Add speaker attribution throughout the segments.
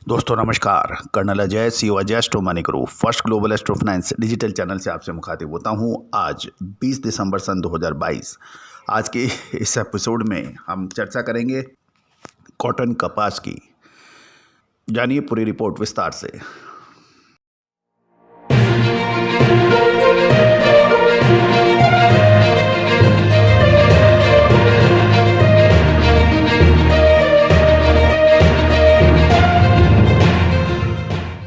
Speaker 1: दोस्तों नमस्कार। Colonel Ajay CEO Ajay astro money group first global astro finance digital channel से आपसे मुखातिब होता हूं। आज 20 दिसंबर सन 2022। आज के इस एपिसोड में हम चर्चा करेंगे कॉटन कपास की। जानिए पूरी रिपोर्ट विस्तार से।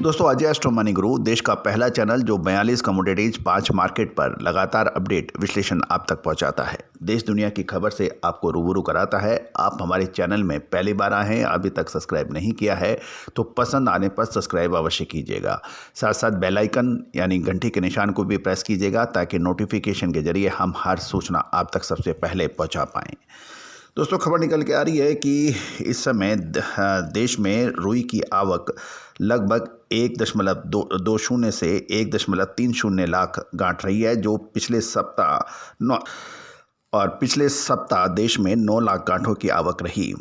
Speaker 1: दोस्तों अजय एस्ट्रो मनी ग्रुप देश का पहला चैनल जो 42 कमोडिटीज 5 मार्केट पर लगातार अपडेट विश्लेषण आप तक पहुंचाता है। देश दुनिया की खबर से आपको रूबरू कराता है। आप हमारे चैनल में पहली बार आए हैं, अभी तक सब्सक्राइब नहीं किया है तो पसंद आने पर सब्सक्राइब अवश्य कीजिएगा। साथ साथ बेल आइकन यानी घंटी के निशान को भी प्रेस कीजिएगा ताकि नोटिफिकेशन के जरिए हम हर सूचना आप तक सबसे पहले पहुँचा पाएँ। दोस्तों खबर निकल के आ रही है कि इस समय देश में रुई की आवक लगभग 1.20 से 1.30 लाख गांठ रही है, जो पिछले सप्ताह देश में 9 लाख गांठों की आवक रही।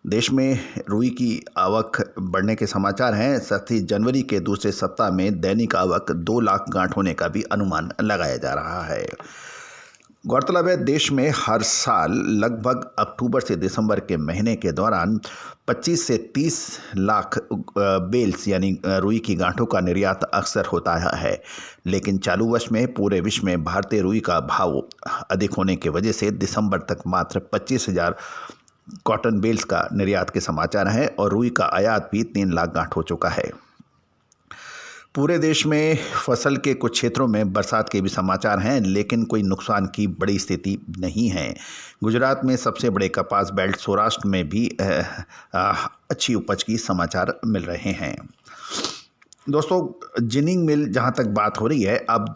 Speaker 1: देश में रुई की आवक बढ़ने के समाचार हैं। साथ ही जनवरी के दूसरे सप्ताह में दैनिक आवक 2 लाख गांठ होने का भी अनुमान लगाया जा रहा है। गौरतलब है देश में हर साल लगभग अक्टूबर से दिसंबर के महीने के दौरान 25 से 30 लाख बेल्स यानी रुई की गांठों का निर्यात अक्सर होता है, लेकिन चालू वर्ष में पूरे विश्व में भारतीय रुई का भाव अधिक होने की वजह से दिसंबर तक मात्र 25,000 कॉटन बेल्स का निर्यात के समाचार हैं और रुई का आयात भी 3 लाख गांठ हो चुका है। पूरे देश में फसल के कुछ क्षेत्रों में बरसात के भी समाचार हैं, लेकिन कोई नुकसान की बड़ी स्थिति नहीं है। गुजरात में सबसे बड़े कपास बेल्ट सौराष्ट्र में भी अच्छी उपज की समाचार मिल रहे हैं। दोस्तों जिनिंग मिल जहां तक बात हो रही है, अब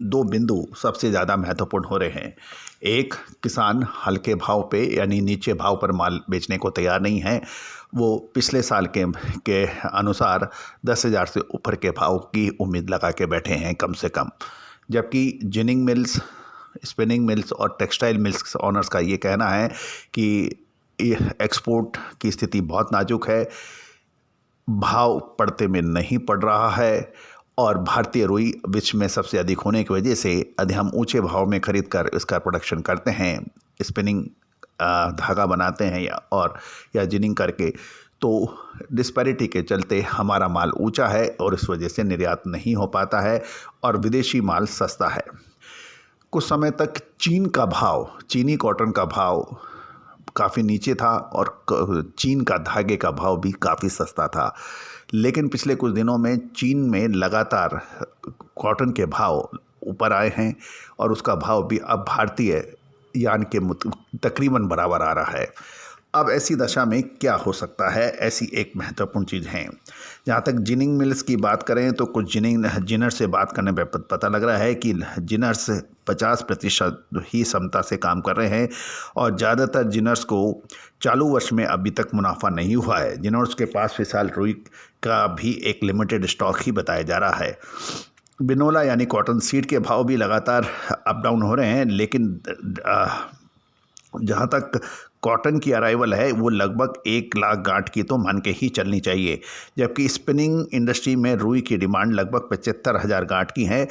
Speaker 1: दो बिंदु सबसे ज़्यादा महत्वपूर्ण हो रहे हैं। एक, किसान हल्के भाव पे यानी नीचे भाव पर माल बेचने को तैयार नहीं है। वो पिछले साल के अनुसार 10,000 से ऊपर के भाव की उम्मीद लगा के बैठे हैं कम से कम। जबकि जिनिंग मिल्स, स्पिनिंग मिल्स और टेक्सटाइल मिल्स ऑनर्स का ये कहना है कि एक्सपोर्ट की स्थिति बहुत नाजुक है, भाव पड़ते में नहीं पड़ रहा है और भारतीय रुई विश्व में सबसे अधिक होने की वजह से हम ऊंचे भाव में खरीद कर इसका प्रोडक्शन करते हैं, स्पिनिंग धागा बनाते हैं या जिनिंग करके, तो डिस्पैरिटी के चलते हमारा माल ऊंचा है और इस वजह से निर्यात नहीं हो पाता है और विदेशी माल सस्ता है। कुछ समय तक चीनी कॉटन का भाव काफ़ी नीचे था और चीन का धागे का भाव भी काफ़ी सस्ता था, लेकिन पिछले कुछ दिनों में चीन में लगातार कॉटन के भाव ऊपर आए हैं और उसका भाव भी अब भारतीय यान के तकरीबन बराबर आ रहा है। अब ऐसी दशा में क्या हो सकता है, ऐसी एक महत्वपूर्ण चीज़ है। जहाँ तक जिनिंग मिल्स की बात करें तो कुछ जिनर से बात करने पर पता लग रहा है कि जिनर्स 50% ही क्षमता से काम कर रहे हैं और ज़्यादातर जिनर्स को चालू वर्ष में अभी तक मुनाफा नहीं हुआ है। जिनर्स के पास फिलहाल रुई का भी एक लिमिटेड स्टॉक ही बताया जा रहा है। बिनोला यानी कॉटन सीड के भाव भी लगातार अप डाउन हो रहे हैं, लेकिन जहाँ तक कॉटन की अराइवल है वो लगभग 1 लाख गांठ की तो मान के ही चलनी चाहिए। जबकि स्पिनिंग इंडस्ट्री में रुई की डिमांड लगभग 75,000 गांठ की है,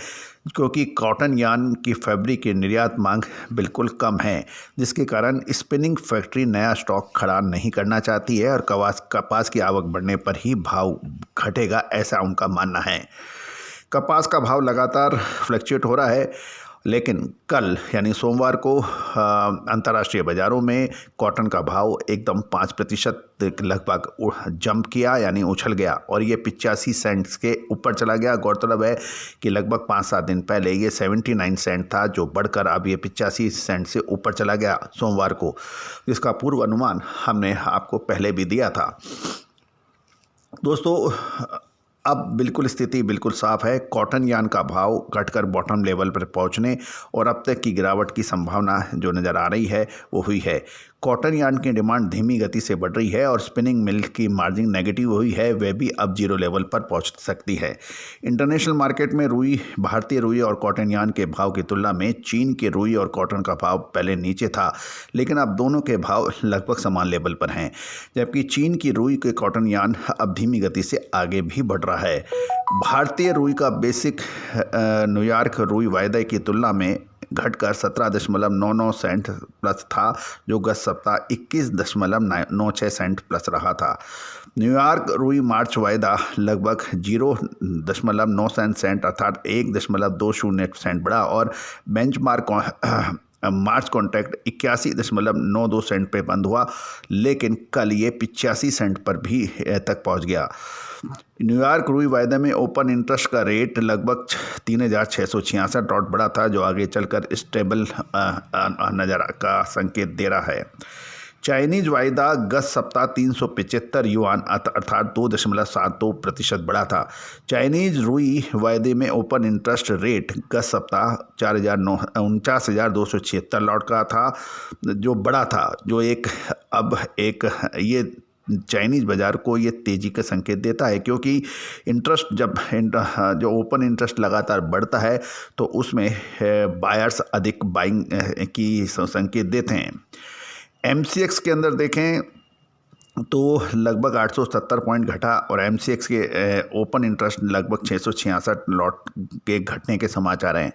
Speaker 1: क्योंकि कॉटन यान की फैब्रिक की निर्यात मांग बिल्कुल कम है, जिसके कारण स्पिनिंग फैक्ट्री नया स्टॉक खड़ा नहीं करना चाहती है और कपास की आवक बढ़ने पर ही भाव घटेगा, ऐसा उनका मानना है। कपास का भाव लगातार फ्लक्चुएट हो रहा है, लेकिन कल यानी सोमवार को अंतर्राष्ट्रीय बाज़ारों में कॉटन का भाव एकदम 5% लगभग जंप किया यानी उछल गया और ये 85 सेंट्स के ऊपर चला गया। गौरतलब है कि लगभग 5-7 दिन पहले ये 79 सेंट था, जो बढ़कर अब ये 85 सेंट से ऊपर चला गया सोमवार को, जिसका पूर्व अनुमान हमने आपको पहले भी दिया था। दोस्तों अब बिल्कुल स्थिति बिल्कुल साफ है। कॉटन यान का भाव घटकर बॉटम लेवल पर पहुंचने और अब तक की गिरावट की संभावना जो नज़र आ रही है वो हुई है। कॉटन यार्न की डिमांड धीमी गति से बढ़ रही है और स्पिनिंग मिल की मार्जिन नेगेटिव हुई है, वह भी अब जीरो लेवल पर पहुंच सकती है। इंटरनेशनल मार्केट में भारतीय रुई और कॉटन यार्न के भाव की तुलना में चीन के रुई और कॉटन का भाव पहले नीचे था, लेकिन अब दोनों के भाव लगभग समान लेवल पर हैं, जबकि चीन की रुई के कॉटन यार्न अब धीमी गति से आगे भी बढ़ रहा है। भारतीय रुई का बेसिक न्यूयॉर्क रुई वायदे की तुलना में घटकर 17.99 सेंट प्लस था, जो गत सप्ताह 21.96 सेंट प्लस रहा था। न्यूयॉर्क रुई मार्च वायदा लगभग 0.97 सेंट अर्थात 1.20 सेंट बढ़ा और बेंचमार्क मार्च कॉन्ट्रैक्ट 81.92 सेंट पे बंद हुआ, लेकिन कल ये 85 सेंट पर भी तक पहुंच गया। न्यूयॉर्क रुई वायदे में ओपन इंटरेस्ट का रेट लगभग 3,666 डॉट बढ़ा था, जो आगे चलकर स्टेबल नज़र का संकेत दे रहा है। चाइनीज वायदा गत सप्ताह 375 युआन अर्थात 2.72% बढ़ा था। चाइनीज रुई वायदे में ओपन इंटरेस्ट रेट गत सप्ताह 49,276 लॉट का था, जो बढ़ा था, जो ये चाइनीज़ बाज़ार को ये तेज़ी का संकेत देता है, क्योंकि इंटरेस्ट जो ओपन इंटरेस्ट लगातार बढ़ता है तो उसमें बायर्स अधिक बाइंग की संकेत देते हैं। MCX के अंदर देखें तो लगभग 870 पॉइंट घटा और MCX के ओपन इंटरेस्ट लगभग 666 लॉट के घटने के समाचार हैं।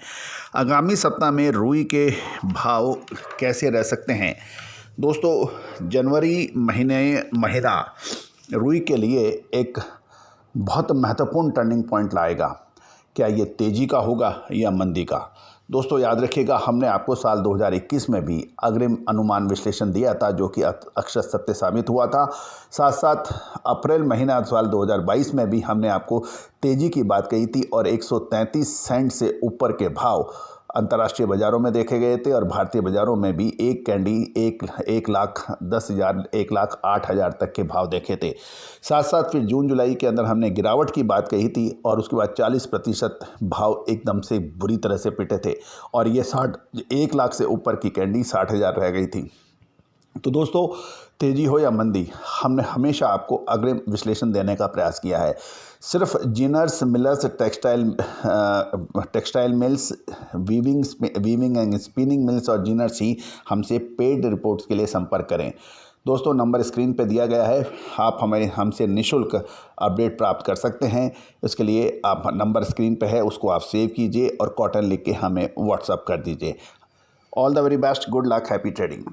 Speaker 1: आगामी सप्ताह में रुई के भाव कैसे रह सकते हैं? दोस्तों, जनवरी महीना रुई के लिए एक बहुत महत्वपूर्ण टर्निंग पॉइंट लाएगा। क्या ये तेज़ी का होगा या मंदी का? दोस्तों, याद रखिएगा, हमने आपको साल 2021 में भी अग्रिम अनुमान विश्लेषण दिया था, जो कि अक्षर सत्य साबित हुआ था। साथ साथ अप्रैल महीना साल 2022 में भी हमने आपको तेज़ी की बात कही थी और 133 सेंट से ऊपर के भाव अंतर्राष्ट्रीय बाज़ारों में देखे गए थे और भारतीय बाज़ारों में भी एक कैंडी 1,10,000 1,08,000 तक के भाव देखे थे। साथ साथ फिर जून जुलाई के अंदर हमने गिरावट की बात कही थी और उसके बाद 40% भाव एकदम से बुरी तरह से पिटे थे और ये 1 लाख से ऊपर की कैंडी 60,000 रह गई थी। तो दोस्तों, तेज़ी हो या मंदी, हमने हमेशा आपको अग्रिम विश्लेषण देने का प्रयास किया है। सिर्फ ginners, millers, textile mills, weaving and spinning mills और जिनर्स ही हमसे पेड रिपोर्ट्स के लिए संपर्क करें। दोस्तों, नंबर स्क्रीन पे दिया गया है, आप हमसे निःशुल्क अपडेट प्राप्त कर सकते हैं। इसके लिए आप नंबर स्क्रीन पे है, उसको आप सेव कीजिए और कॉटन लिख के हमें व्हाट्सअप कर दीजिए। All the very best, good luck, happy trading.